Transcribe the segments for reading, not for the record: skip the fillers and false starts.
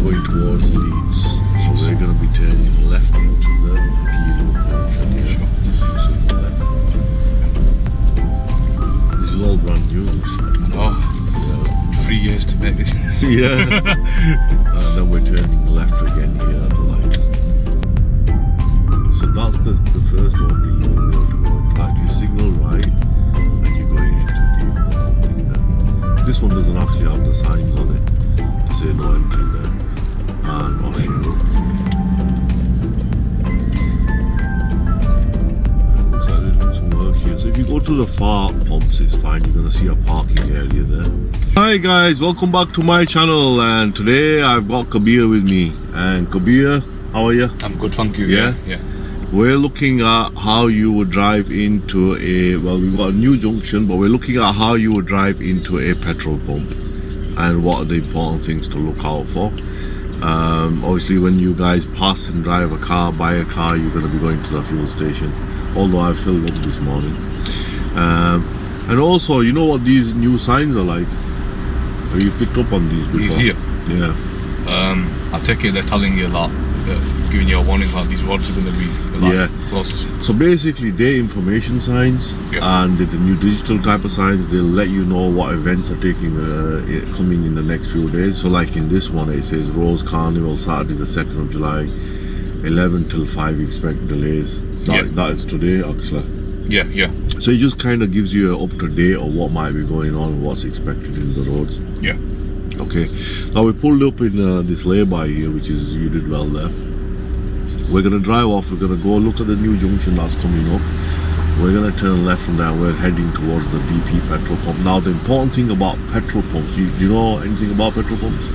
going towards Leeds, so we're going to be turning left into the Petrol junction here. This is all brand new. Oh, yeah. 3 years to make this. Yeah. And then we're turning left again here at the lights. So that's the first opening you're going to go. In fact, you signal right and you're going into the opening there. This one doesn't actually have the signs on it to say no entry there. And off you go. Looks like they're doing some work here. So if you go to the far pumps, it's fine. You're going to see a parking area there. Hi guys, welcome back to my channel, and today I've got Kabir with me. And Kabir, how are you? I'm good, thank you. Yeah? Yeah. We're looking at how you would drive into a, well, we've got a new junction, but we're looking at how you would drive into a petrol pump and what are the important things to look out for. Obviously when you guys pass and drive a car, buy a car, you're going to be going to the fuel station, although I filled up this morning. And also, you know what these new signs are like? Have you picked up on these before? He's here. Yeah. I take it they're telling you a lot, giving you a warning that these roads are going to be a lot closer. So basically they're information signs, and the new digital type of signs, they'll let you know what events are coming in the next few days. So like in this one it says Rose Carnival Saturday the 2nd of July, 11 till 5 expect delays. That is today actually. Yeah. So it just kind of gives you an up to date of what might be going on, what's expected in the roads. Yeah. Okay, now we pulled up in this lay-by here, which is, you did well there. We're going to drive off, we're going to go look at the new junction that's coming up. We're going to turn left from there, we're heading towards the BP petrol pump. Now the important thing about petrol pumps, do you know anything about petrol pumps?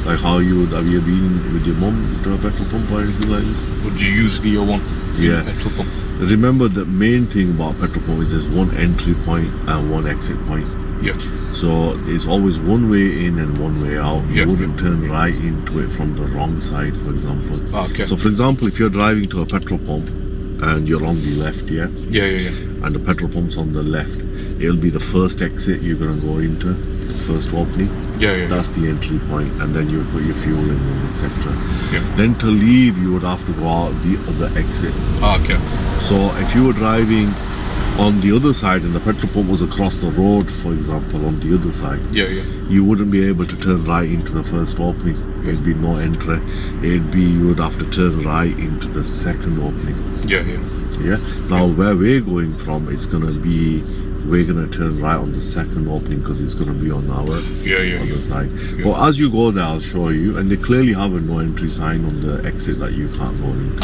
Like how you would, have you been with your mum to a petrol pump or anything like this? Would you use gear one? Yeah. Petrol pump. Remember the main thing about petrol pump is there's one entry point and one exit point. Yeah. So it's always one way in and one way out. You wouldn't turn right into it from the wrong side, for example. Okay. So for example, if you're driving to a petrol pump and you're on the left, Yeah. and the petrol pump's on the left, it'll be the first exit you're going to go into, the first opening. Yeah. That's the entry point, and then you put your fuel in, etc. Yeah. Then to leave, you would have to go out the other exit. Okay. So if you were driving on the other side and the petrol pump was across the road, for example, on the other side, you wouldn't be able to turn right into the first opening. It'd be no entry. You would have to turn right into the second opening. Yeah. Now where we're going from, it's gonna be, we're gonna turn right on the second opening because it's gonna be on our other side. But as you go there, I'll show you, and they clearly have a no entry sign on the exit that you can't go in.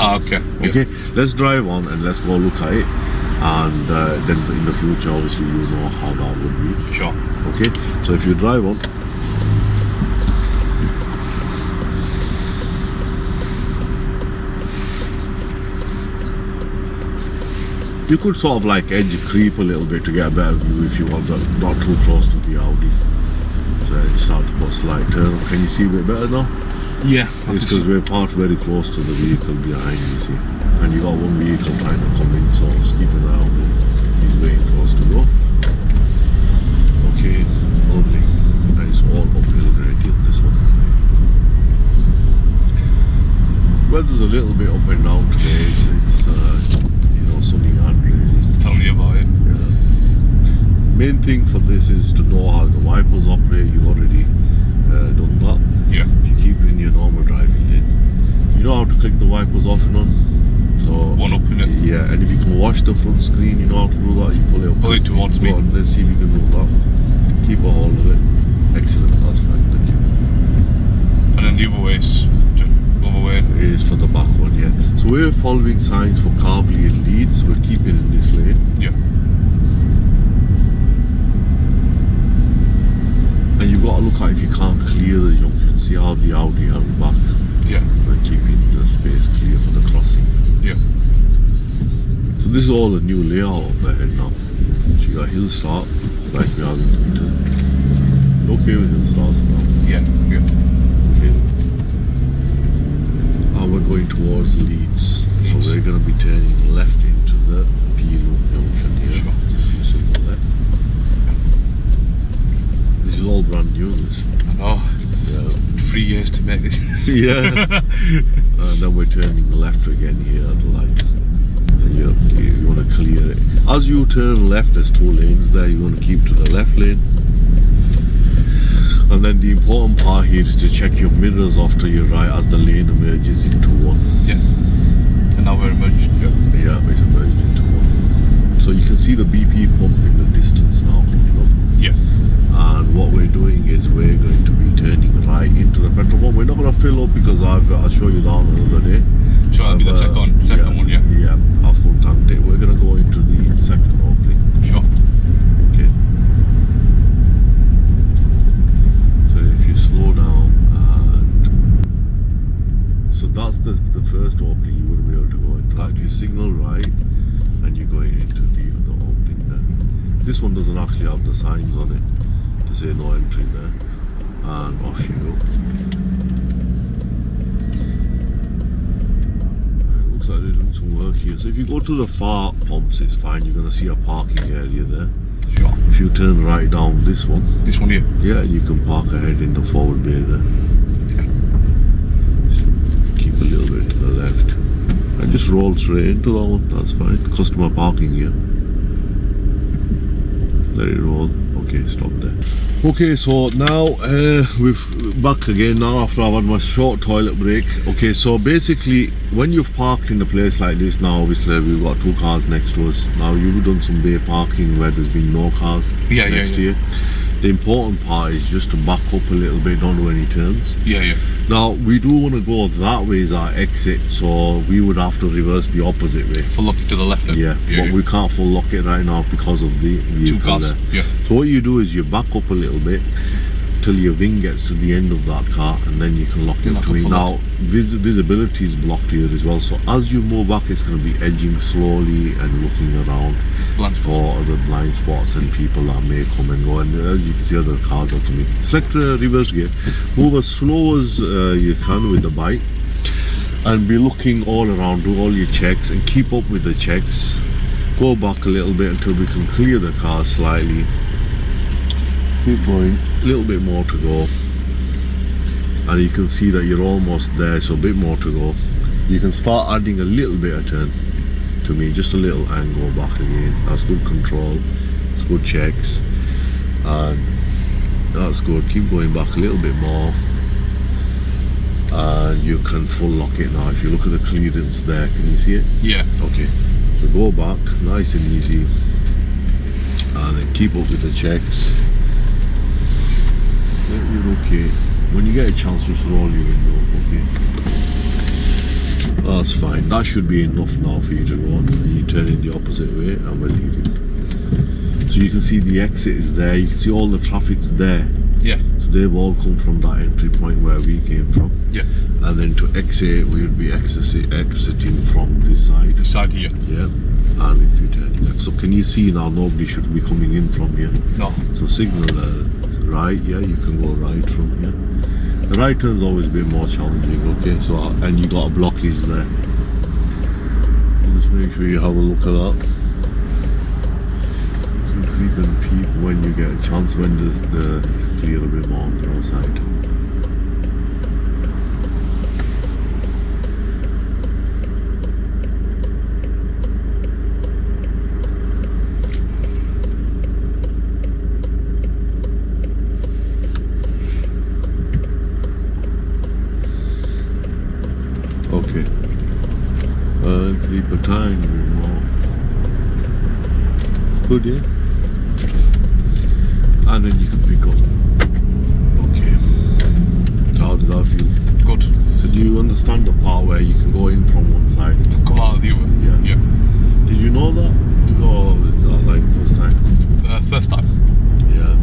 Okay, let's drive on and let's go look at it, and then in the future obviously you'll know how that would be. Sure. Okay, so if you drive on. You could sort of like edge creep a little bit to get a better view if you want, but not too close to the Audi. So it starts to put a slight turn. Can you see a bit better now? Yeah. It's because we're parked very close to the vehicle behind, you see. And you got one vehicle trying to come in, so just keep an eye on him. He's waiting for us to go. Okay, lovely. And it's all uphill gradient, this one. Weather's a little bit up and down today. It's sunny and rainy. Tell me about it. Main thing for this is to know how the wipers operate. You've already done that. Yeah. If you keep in your normal driving lane, you know how to click the wipers off and on. So one up in it. Yeah, and if you can wash the front screen, you know how to do that. You pull it up. Pull it towards me. Let's see if you can do that. Keep a hold of it. Excellent. That's fine. Thank you. And then the other way is for the back one, yeah. So we're following signs for Carvely and Leeds. We're keeping in this lane. Yeah. And you've got to look at if you can't clear the junction. See how the Audi held back. Yeah. And keeping the space clear for the crossing. Yeah. So this is all a new layout up ahead now. So you got hill start, like we have in Twitter. Okay with hill starts now? Yeah. Okay. Now we're going towards Leeds. So we're going to be turning left into the Petrol junction here. Sure. So left. This is all brand new, this. I know. Yeah. 3 years to make this. Yeah. And then we're turning left again here at the lights. And you want to clear it. As you turn left, there's 2 lanes there. You want to keep to the left lane. And then the important part here is to check your mirrors off to your right as the lane emerges into one. Yeah. And now we're emerged. Yeah, it's emerged into one. So you can see the BP pump in the distance now coming up. Yeah. And what we're doing is we're going to be turning right into the petrol pump. We're not going to fill up because I'll show you that another day. So that'll be the second one, yeah? Yeah, our full tank tank. We're going to go into the second opening. Sure. Okay. So if you slow down and so that's the first opening you wouldn't be able to go into. If you signal right and you're going into the other opening there. This one doesn't actually have the signs on it to say no entry there. And off you go. Looks like they're doing some work here. So if you go to the far pumps, it's fine. You're going to see a parking area there. Sure. If you turn right down this one. This one here? Yeah, you can park ahead in the forward bay there. Yeah. Just keep a little bit to the left. And just roll straight into that one. That's fine. Customer parking here. Let it roll. Okay, stop there. Okay, so now we're back again now after I've had my short toilet break. Okay, so basically when you've parked in a place like this now, obviously we've got 2 cars next to us. Now you've done some bay parking where there's been no cars next to you. The important part is just to back up a little bit, don't do any turns. Yeah. Now we do want to go that way as our exit, so we would have to reverse the opposite way. Full lock it to the left then? Yeah, but we can't full lock it right now because of the vehicle 2 cars, there. yeah. So what you do is you back up a little bit till your wing gets to the end of that car, and then you can lock it between. Now visibility is blocked here as well, so as you move back it's going to be edging slowly and looking around for other blind spots and people that may come and go, and as you can see other cars are coming. Select reverse gear, move as slow as you can with the bike, and be looking all around, do all your checks and keep up with the checks. Go back a little bit until we can clear the car slightly. Keep going, a little bit more to go, and you can see that you're almost there, so a bit more to go. You can start adding a little bit of turn to me, just a little, and go back again. That's good control, it's good checks, and that's good. Keep going back a little bit more, and you can full lock it now. If you look at the clearance there, can you see it? Yeah. Okay, so go back, nice and easy, and then keep up with the checks. You're okay. When you get a chance, just roll your window up, okay? That's fine. That should be enough now for you to go on. And you turn in the opposite way and we're leaving. So you can see the exit is there. You can see all the traffic's there. Yeah. So they've all come from that entry point where we came from. Yeah. And then to exit, we would be exiting from this side. This side here? Yeah. And if you turn left. So can you see now nobody should be coming in from here? No. So signal right, yeah, you can go right from here. The right turn's always a bit more challenging, okay, so, and you got a blockage there. Just make sure you have a look at that. You can creep and peep when you get a chance, when it's clear a bit more on the outside. Okay, creep a tiny bit more. Good, yeah? And then you can pick up. Okay. How did that feel? Good. So do you understand the part where you can go in from one side and come out of the other? Yeah. Did you know that? Or is that like first time? First time. Yeah.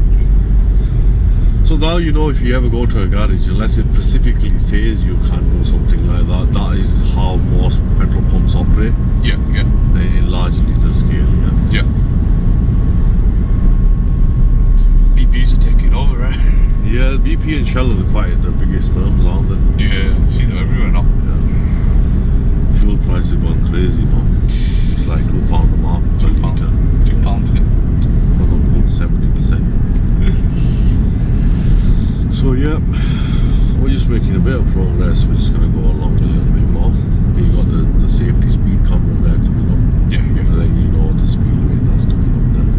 So now you know if you ever go to a garage, unless it specifically says you can't do something like that, that is how most petrol pumps operate. Yeah. In largely the scale, yeah. BP's are taking over, right? Yeah, BP and Shell are quite the biggest firms, aren't they? Yeah, see them everywhere now. Yeah. Fuel prices are going crazy now. It's like £2 a mark per litre. £2 a litre. Gone up about 70%. So yeah, what we're just making a bit of progress. We're just going to go along a little bit more. You got the safety speed camera there coming up. Yeah. And then you know the speed limit that's coming up there.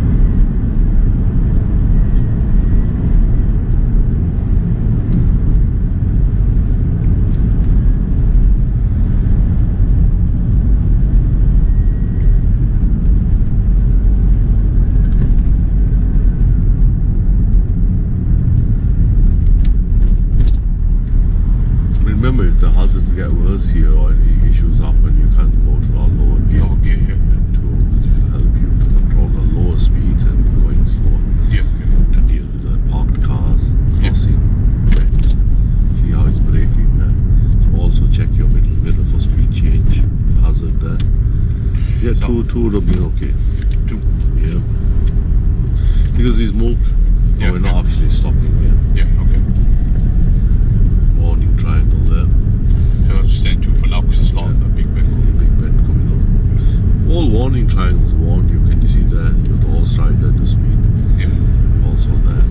Remember, if the hazards get worse here or any issues happen, you can go to our lower gear. Lower gear, yeah. To help you to control the lower speeds and going slow. Yeah. To deal with the parked cars crossing bends. See how it's braking there. So also check your middle mirror for speed change hazard there. Yeah, two would have been okay. 2. Yeah. Because he's moved. Yeah, We're not actually stopping here. Yeah, okay. Warning triangle there. So I'll just stay 2 for now because it's not a big bend. Big bend coming up. All warning triangles warn you. Can you see there? Your horse rider, the speed. Yeah. Also there.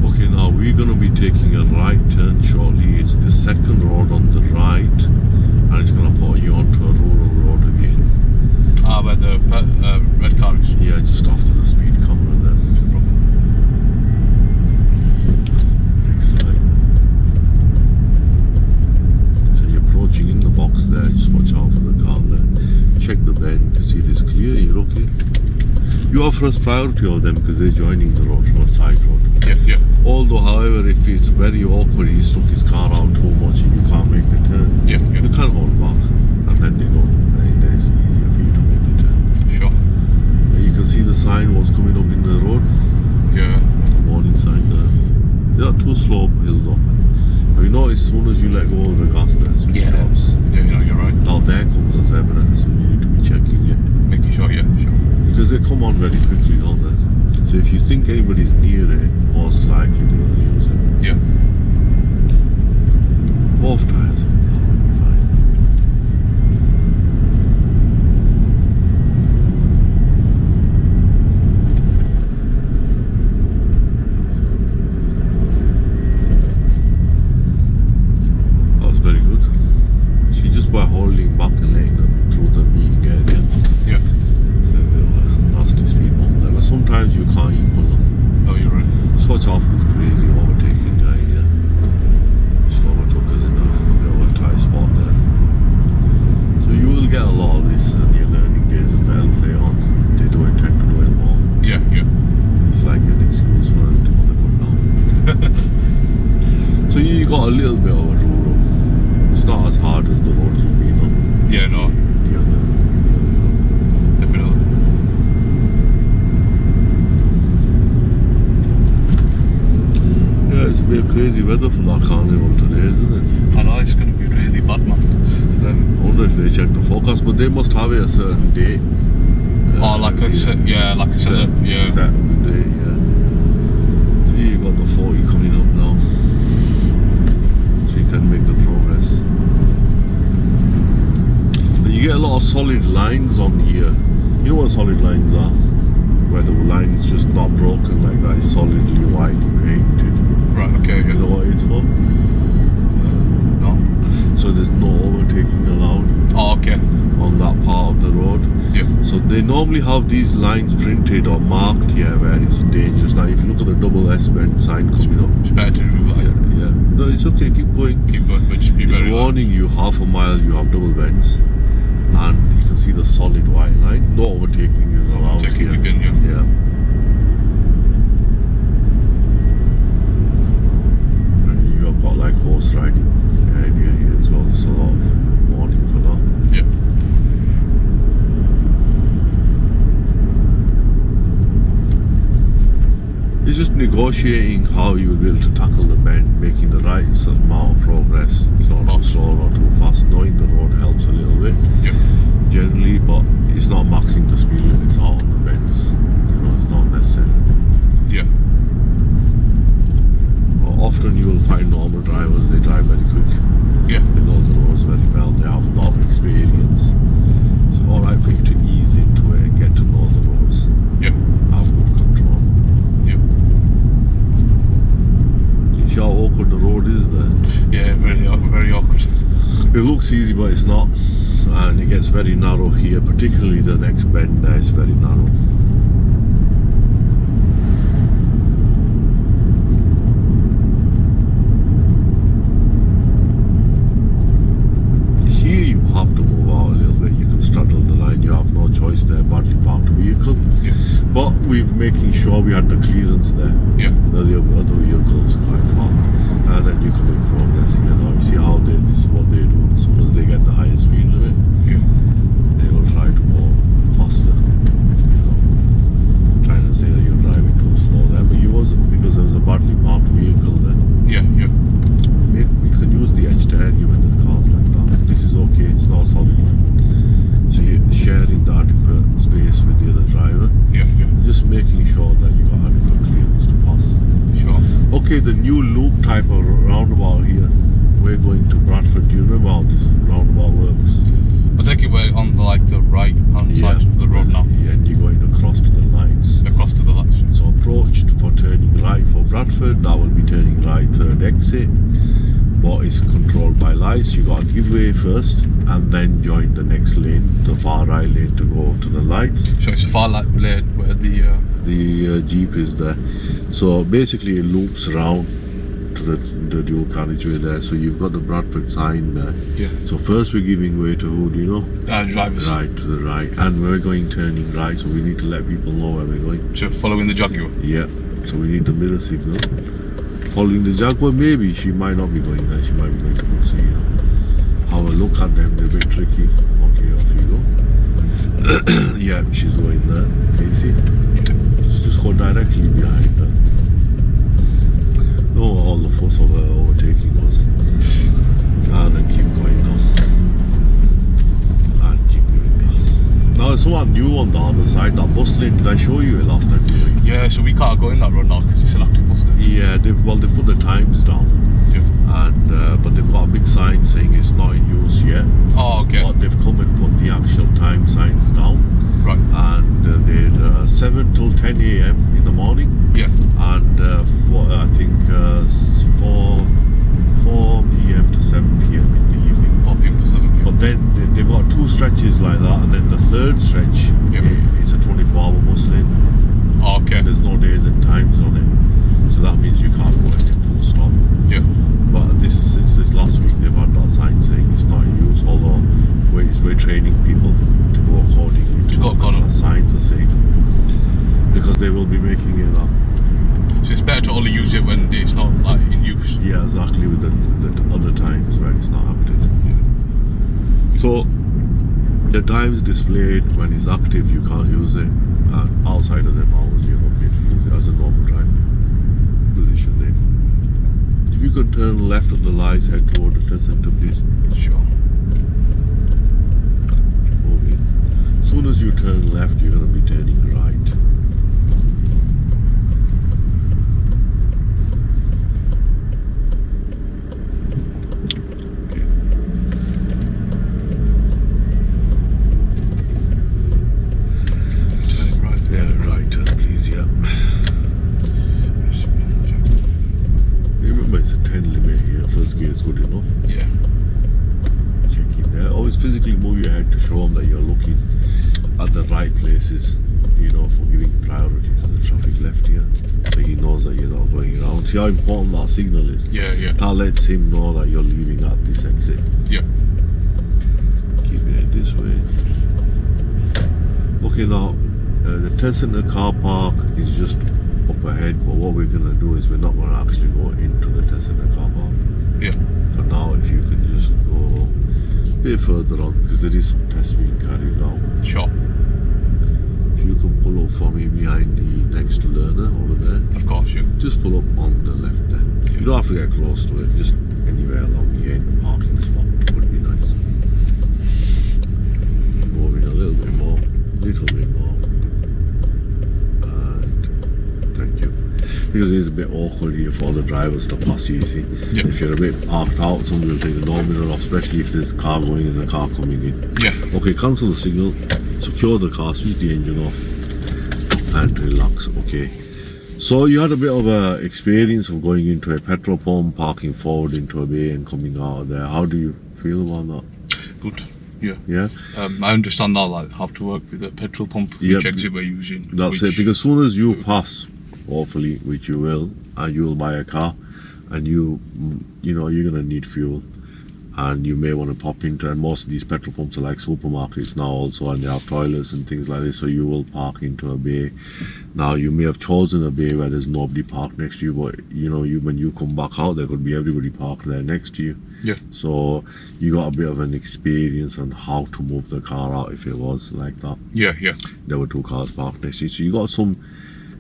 Okay, now we're going to be taking a right turn shortly. It's the second road on the right, and it's going to put you onto a rural road again. Where the red car is. Yeah, just after the speed camera there. Next right. So you're approaching in the box there, just watch out for the car there. Check the bend to see if it's clear, you're okay. You are first priority of them because they're joining the road from a side road. Yeah. Although, however, if it's very awkward, he stuck his car out too much and you can't make the turn, Yeah. you can hold back and then they go. Then it's easier for you to make the turn. Sure. You can see the sign was coming up in the road. Yeah. Warning sign there. They are too slow hill though. You know, as soon as you let go of the gas there, switch stops. Yeah, you're right. Now there comes a zebra, so you need to be checking it. Making sure, yeah, sure. Because they come on very quickly, don't they? So if you think anybody's near it, most likely they're going to use it. Yeah. Both tires, that will be fine. That was very good. She just by holding back and letting them through the meeting area. Yeah. So a bit of a nasty speed bump there. But sometimes you can't equal them. Oh, you're right. Just watch out for this crazy overtaking guy here. Just overtook us in a bit of a tight spot there. So you will get a lot of this in your learning days of the L-play on. They tend to do it more. Yeah. It's like an excuse for them to put their foot down. So you got a little bit of a rural. It's not as hard as the roads you've been on. Yeah, no. The other, Definitely. yeah, it's a bit of crazy weather for that carnival today, isn't it? I know it's going to be really bad, man. I wonder if they check the forecast, but they must have it a certain date. Like I said, like I said, yeah. Set of the date, yeah. So you got the 40 coming up now. So you can make the progress. And you get a lot of solid lines on here. You know what solid lines are? Where the line is just not broken like that, it's solidly widely painted. Right, okay, yeah. You know what it's for? No. So there's no overtaking allowed Oh, okay. on that part of the road. Yeah. So they normally have these lines printed or marked here where it's dangerous. Now if you look at the double S bend sign coming up. It's better to do that. Yeah. No, it's okay, keep going. Keep going, but just be very It's warning you, half a mile you have double bends. And you can see the solid white line. No overtaking is allowed Overtaking here. again, yeah. Yeah. And you have got like horse riding area here as well. There's a lot of warning for that. Yeah. It's just negotiating how you will be able to tackle the bend, making the right amount of progress. It's not too slow, not too fast. Knowing the road helps a little bit, Yeah. generally, but it's not maxing the speed limits out on the bends. You know, it's not necessary. Yeah. But off different. You will find normal drivers, they drive very quick. Yeah. They know the roads very well, they have a lot of experience. It's alright for you to ease into it and get to know the roads. Yeah. Have good control. Yeah. You see how awkward the road is there? Yeah, very awkward. It looks easy, but it's not. And it gets very narrow here, particularly the next bend there is very narrow. Here you have to move out a little bit. You can straddle the line, you have no choice there, badly parked vehicle. Yeah. But we're making sure we had the clearance there. Yeah. The other vehicles quite far. And then you can make progress here. Now you see how this is what they do. As soon as they get the highest speed limit, Yeah. they will try to go faster. You know, trying to say that you're driving too slow there, but you wasn't, because there was a badly parked vehicle there. Yeah. Yeah. We can use the edge to argue when there's cars like that. This is okay, it's not solid line. So you're sharing the adequate space with the other driver. Yeah. Yeah. Just making sure that you got adequate clearance to pass. Sure. Okay, the new loop type of roundabout here. We're going to Bradford. Do you remember how this roundabout works? I think we're on the right hand side of the road now. Yeah, and you're going across to the lights. Across to the left. So approached for turning right for Bradford, that will be turning right, third exit. But it's controlled by lights. You got to give way first and then join the next lane, the far right lane, to go to the lights. So it's a far right lane where the Jeep is there. So basically it loops around to the dual carriageway there. So you've got the Bradford sign there. Yeah. So first we're giving way to who, do you know? drivers. Right, to the right. And we're going turning right, so we need to let people know where we're going. So following the Jaguar. Yeah. So we need the middle signal. Following the Jaguar, maybe she might not be going there. She might be going to Bootsy, you know. Have a look at them, they're a bit tricky. Okay, off you go. Yeah, she's going there. Okay, you see? Yeah. Just go directly behind her. No, all the force of her overtaking was. And then keep going now. And keep giving gas. Now there's someone new on the other side, that bus lane. Did I show you it last time? Yeah, so we can't go in that road now because it's an active bus lane. Yeah, they put the times down. Yeah. And but they've got a big sign saying it's not in use yet. Oh, okay. But they've come and put the actual time signs down. Right. And they're 7 till 10 a.m. in the morning. Yeah. And I think 4 p.m. to 7 p.m. in the evening. 4 p.m. to 7 p.m. But then they've got two stretches like that, and then the third stretch, Yep. it's a 24-hour bus lane. Oh, okay. There's no days and times on it, so that means you can't go in full stop. Yeah. But since this last week, they've had that sign saying it's not in use, although we're training people to go accordingly to what the signs are saying, because they will be making it up. So it's better to only use it when it's not in use. Yeah, exactly, with the other times where it's not active. Yeah. So the times displayed when it's active, you can't use it. And outside of them hours, you're not able to use it as a normal drive position lane. If you can turn left of the lights, head toward the test center, please. Sure. Okay. As soon as you turn left, you're going to be turning right. Is good enough. Yeah. Check in there. Always physically move your head to show them that you're looking at the right places, you know, for giving priority to the traffic left here, so he knows that you're not going around. See how important that signal is? Yeah, yeah. That lets him know that you're leaving at this exit. Yeah. Keeping it this way. Okay, now the test center car park is just up ahead, but what we're going to do is we're not going to actually go into the test center car park. Yeah. For now, if you can just go a bit further on, because there is some tests being carried out. Sure. If you can pull up for me behind the next learner over there. Of course, yeah. Just pull up on the left there. Yeah. You don't have to get close to it, just anywhere along the end parking spot would be nice. Moving a little bit more. And thank you. Because it's a bit awkward here for the drivers to pass you, see. Yeah. If you're a bit parked out, somebody will take the door mirror off, especially if there's a car going in and a car coming in. Yeah. Okay, cancel the signal, secure the car, switch the engine off, and relax, okay. So you had a bit of a experience of going into a petrol pump, parking forward into a bay and coming out of there. How do you feel about that? Good. Yeah. Yeah? I understand now, like, how to work with a petrol pump, which exit we're using. That's it, because as soon as you pass, hopefully, which you will, and you will buy a car, and you know, you're going to need fuel, and you may want to pop into, and most of these petrol pumps are like supermarkets now also, and they have toilets and things like this, so you will park into a bay. Now you may have chosen a bay where there's nobody parked next to you, but you know, when you come back out, there could be everybody parked there next to you. Yeah. So you got a bit of an experience on how to move the car out if it was like that. Yeah, yeah. There were two cars parked next to you, so you got some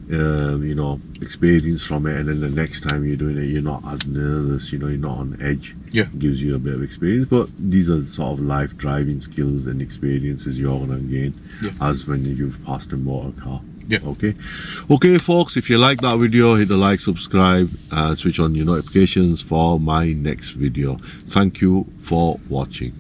you know, experience from it, and then the next time you're doing it, you're not as nervous, you know, you're not on edge. Yeah. Gives you a bit of experience, but these are the sort of life driving skills and experiences you're gonna gain as when you've passed and bought a car. Yeah. Okay folks, if you like that video, hit the like, subscribe, and switch on your notifications for my next video. Thank you for watching.